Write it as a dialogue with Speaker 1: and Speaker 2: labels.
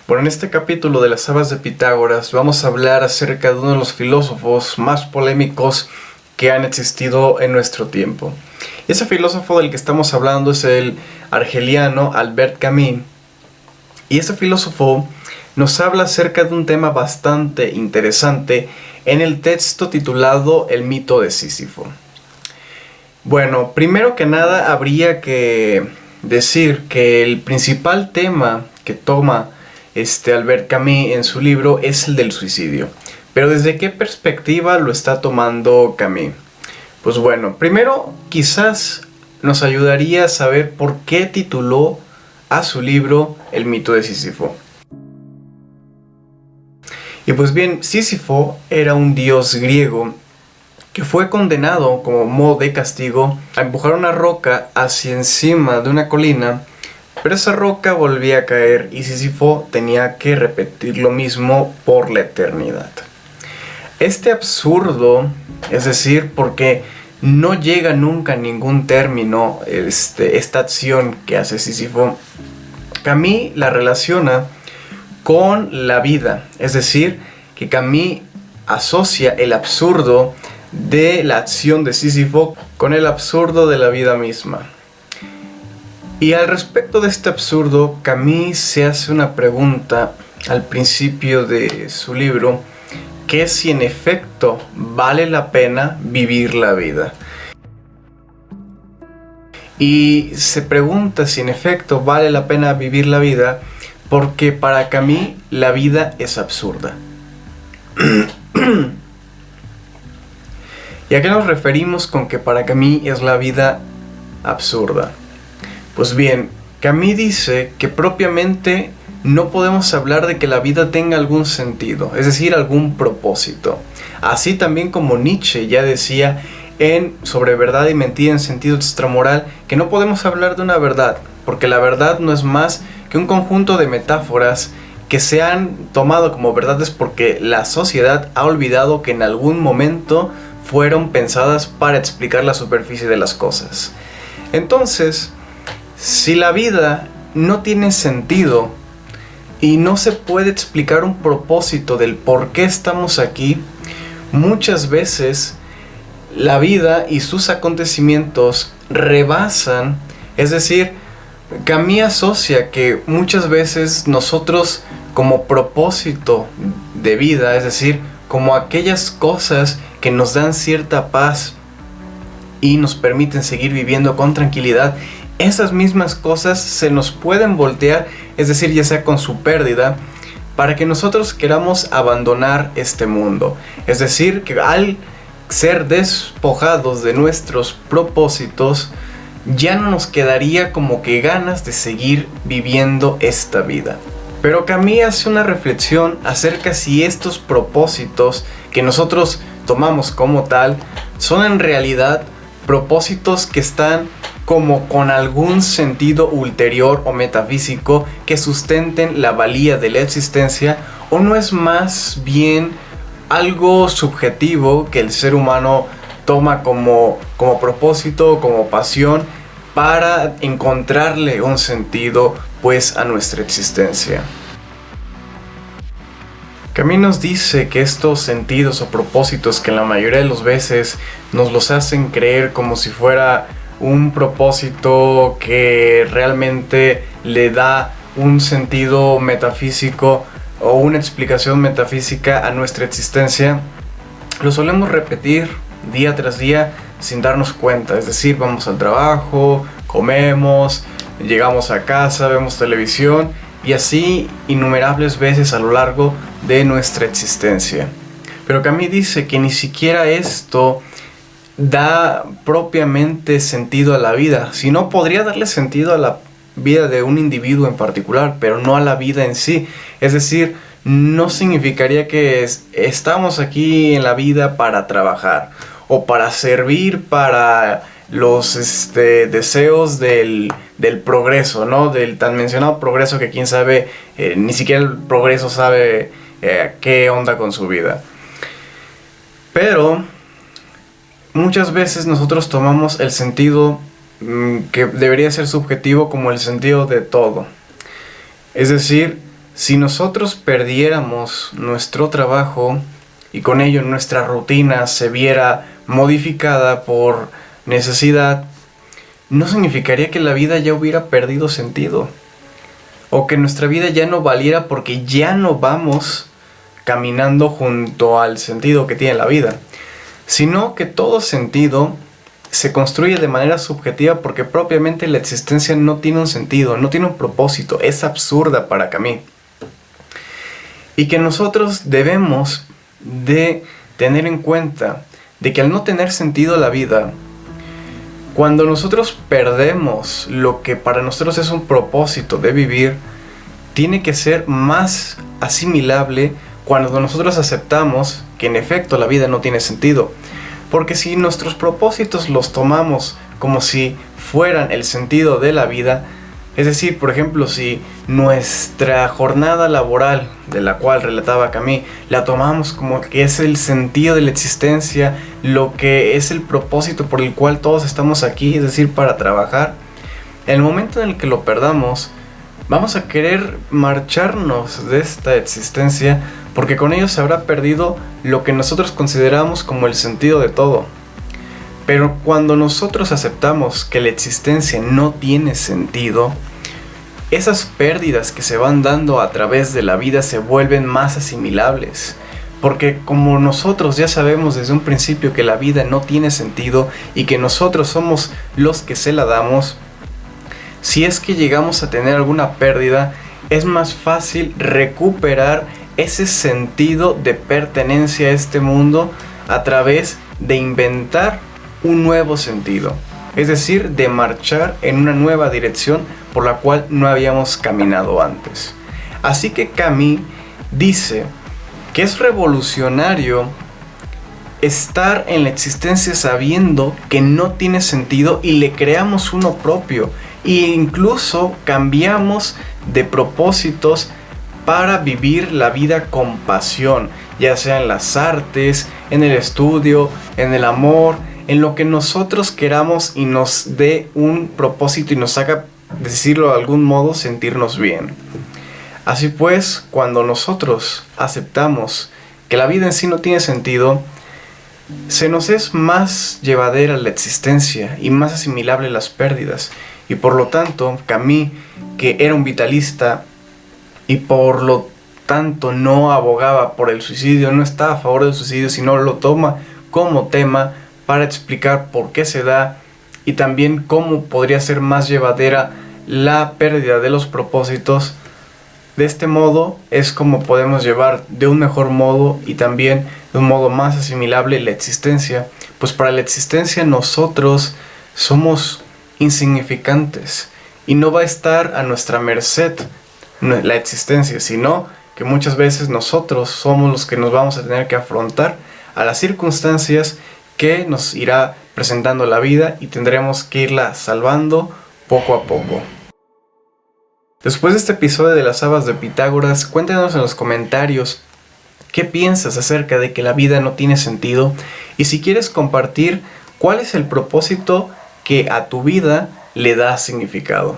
Speaker 1: Bueno, en este capítulo de las Habas de Pitágoras vamos a hablar acerca de uno de los filósofos más polémicos que han existido en nuestro tiempo. Ese filósofo del que estamos hablando es el argeliano Albert Camus. Y ese filósofo nos habla acerca de un tema bastante interesante en el texto titulado El mito de Sísifo. Bueno, primero que nada habría que decir que el principal tema que toma Albert Camus en su libro es el del suicidio. Pero ¿desde qué perspectiva lo está tomando Camus? Pues bueno, primero quizás nos ayudaría a saber por qué tituló a su libro El mito de Sísifo. Y pues bien, Sísifo era un dios griego que fue condenado como modo de castigo a empujar una roca hacia encima de una colina, pero esa roca volvía a caer y Sísifo tenía que repetir lo mismo por la eternidad. Este absurdo, es decir, porque no llega nunca a ningún término esta acción que hace Sísifo, Camus la relaciona con la vida, es decir, que Camus asocia el absurdo de la acción de Sísifo con el absurdo de la vida misma. Y al respecto de este absurdo, Camus se hace una pregunta al principio de su libro, que es si en efecto vale la pena vivir la vida. Y se pregunta si en efecto vale la pena vivir la vida porque para Camus la vida es absurda. ¿Y a qué nos referimos con que para Camus es la vida absurda? Pues bien, Camus dice que propiamente no podemos hablar de que la vida tenga algún sentido, es decir, algún propósito. Así también como Nietzsche ya decía sobre verdad y mentira en sentido extramoral, que no podemos hablar de una verdad, porque la verdad no es más que un conjunto de metáforas que se han tomado como verdades porque la sociedad ha olvidado que en algún momento fueron pensadas para explicar la superficie de las cosas. Entonces, si la vida no tiene sentido y no se puede explicar un propósito del por qué estamos aquí, muchas veces la vida y sus acontecimientos rebasan, es decir, Camus asocia que muchas veces nosotros como propósito de vida, es decir, como aquellas cosas que nos dan cierta paz y nos permiten seguir viviendo con tranquilidad, esas mismas cosas se nos pueden voltear, es decir, ya sea con su pérdida, para que nosotros queramos abandonar este mundo. Es decir, que al ser despojados de nuestros propósitos, ya no nos quedaría como que ganas de seguir viviendo esta vida. Pero Camus hace una reflexión acerca si estos propósitos que nosotros tomamos como tal son en realidad propósitos que están como con algún sentido ulterior o metafísico que sustenten la valía de la existencia, o no es más bien algo subjetivo que el ser humano toma como propósito, como pasión, para encontrarle un sentido pues a nuestra existencia. Camus nos dice que estos sentidos o propósitos que la mayoría de las veces nos los hacen creer como si fuera un propósito que realmente le da un sentido metafísico o una explicación metafísica a nuestra existencia, lo solemos repetir día tras día sin darnos cuenta. Es decir, vamos al trabajo, comemos, llegamos a casa, vemos televisión y así innumerables veces a lo largo de nuestra existencia. Pero Camus dice que ni siquiera esto da propiamente sentido a la vida, sino podría darle sentido a la vida de un individuo en particular, pero no a la vida en sí. Es decir, no significaría que estamos aquí en la vida para trabajar o para servir para los deseos del progreso, ¿no? Del tan mencionado progreso que quién sabe, ni siquiera el progreso sabe qué onda con su vida. Pero muchas veces nosotros tomamos el sentido que debería ser subjetivo como el sentido de todo. Es decir, Si nosotros perdiéramos nuestro trabajo y con ello nuestra rutina se viera modificada por necesidad, no significaría que la vida ya hubiera perdido sentido o que nuestra vida ya no valiera porque ya no vamos caminando junto al sentido que tiene la vida, sino que todo sentido se construye de manera subjetiva porque propiamente la existencia no tiene un sentido, no tiene un propósito, es absurda para Camus. Y que nosotros debemos de tener en cuenta de que al no tener sentido la vida, cuando nosotros perdemos lo que para nosotros es un propósito de vivir, tiene que ser más asimilable cuando nosotros aceptamos que en efecto la vida no tiene sentido. Porque si nuestros propósitos los tomamos como si fueran el sentido de la vida, es decir, por ejemplo, si nuestra jornada laboral, de la cual relataba Camus, la tomamos como que es el sentido de la existencia, lo que es el propósito por el cual todos estamos aquí, es decir, para trabajar, en el momento en el que lo perdamos, vamos a querer marcharnos de esta existencia porque con ello se habrá perdido lo que nosotros consideramos como el sentido de todo. Pero cuando nosotros aceptamos que la existencia no tiene sentido, esas pérdidas que se van dando a través de la vida se vuelven más asimilables. Porque como nosotros ya sabemos desde un principio que la vida no tiene sentido y que nosotros somos los que se la damos, si es que llegamos a tener alguna pérdida, es más fácil recuperar ese sentido de pertenencia a este mundo a través de inventar un nuevo sentido, es decir, de marchar en una nueva dirección por la cual no habíamos caminado antes. Así que Camus dice que es revolucionario estar en la existencia sabiendo que no tiene sentido y le creamos uno propio, e incluso cambiamos de propósitos para vivir la vida con pasión, ya sea en las artes, en el estudio, en el amor, en lo que nosotros queramos y nos dé un propósito y nos haga, decirlo de algún modo, sentirnos bien. Así pues, cuando nosotros aceptamos que la vida en sí no tiene sentido, se nos es más llevadera la existencia y más asimilable las pérdidas. Y por lo tanto, Camus, que era un vitalista y por lo tanto no abogaba por el suicidio, no estaba a favor del suicidio, sino lo toma como tema para explicar por qué se da y también cómo podría ser más llevadera la pérdida de los propósitos. De este modo es como podemos llevar de un mejor modo y también de un modo más asimilable la existencia, pues para la existencia nosotros somos insignificantes y no va a estar a nuestra merced la existencia, sino que muchas veces nosotros somos los que nos vamos a tener que afrontar a las circunstancias que nos irá presentando la vida y tendremos que irla salvando poco a poco. Después de este episodio de las habas de Pitágoras, cuéntanos en los comentarios qué piensas acerca de que la vida no tiene sentido y si quieres compartir cuál es el propósito que a tu vida le da significado.